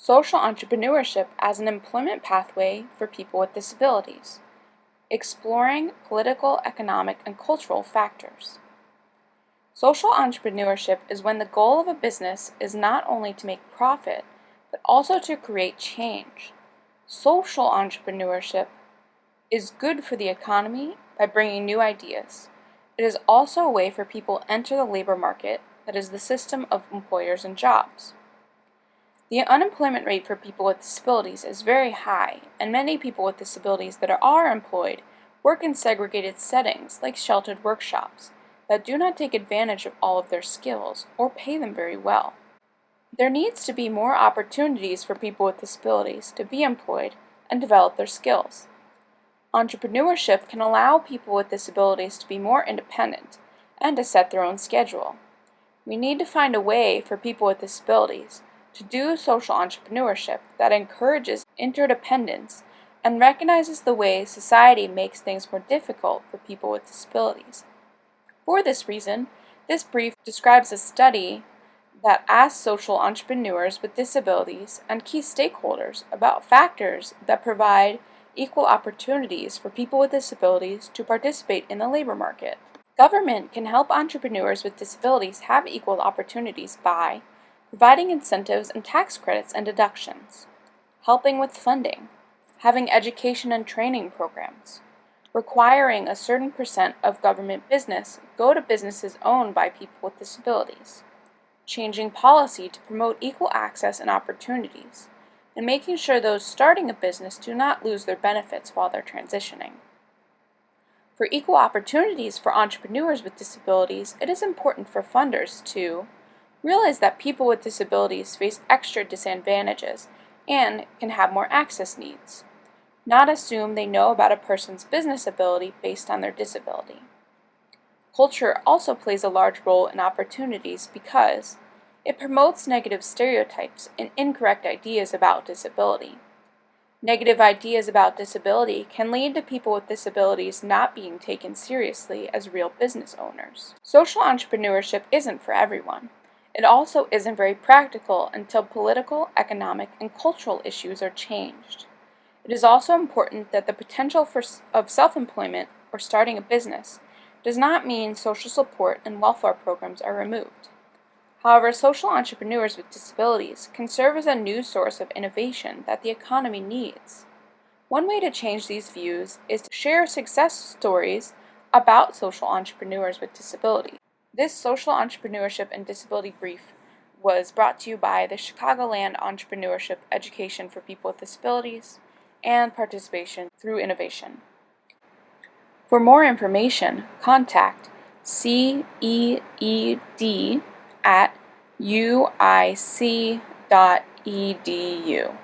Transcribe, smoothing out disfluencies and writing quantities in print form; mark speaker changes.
Speaker 1: Social entrepreneurship as an employment pathway for people with disabilities. Exploring political, economic, and cultural factors. Social entrepreneurship is when the goal of a business is not only to make profit, but also to create change. Social entrepreneurship is good for the economy by bringing new ideas. It is also a way for people to enter the labor market, that is the system of employers and jobs. The unemployment rate for people with disabilities is very high, and many people with disabilities that are employed work in segregated settings like sheltered workshops that do not take advantage of all of their skills or pay them very well. There needs to be more opportunities for people with disabilities to be employed and develop their skills. Entrepreneurship can allow people with disabilities to be more independent and to set their own schedule. We need to find a way for people with disabilities to do social entrepreneurship that encourages interdependence and recognizes the way society makes things more difficult for people with disabilities. For this reason, this brief describes a study that asked social entrepreneurs with disabilities and key stakeholders about factors that provide equal opportunities for people with disabilities to participate in the labor market. Government can help entrepreneurs with disabilities have equal opportunities by providing incentives and tax credits and deductions, helping with funding, having education and training programs, requiring a certain percent of government business go to businesses owned by people with disabilities, changing policy to promote equal access and opportunities, and making sure those starting a business do not lose their benefits while they're transitioning. For equal opportunities for entrepreneurs with disabilities, it is important for funders to realize that people with disabilities face extra disadvantages and can have more access needs, not assume they know about a person's business ability based on their disability. Culture also plays a large role in opportunities because it promotes negative stereotypes and incorrect ideas about disability. Negative ideas about disability can lead to people with disabilities not being taken seriously as real business owners. Social entrepreneurship isn't for everyone. It also isn't very practical until political, economic, and cultural issues are changed. It is also important that the potential of self-employment or starting a business does not mean social support and welfare programs are removed. However, social entrepreneurs with disabilities can serve as a new source of innovation that the economy needs. One way to change these views is to share success stories about social entrepreneurs with disabilities. This Social Entrepreneurship and Disability Brief was brought to you by the Chicagoland Entrepreneurship Education for People with Disabilities and Participation Through Innovation. For more information, contact CEED@uic.edu.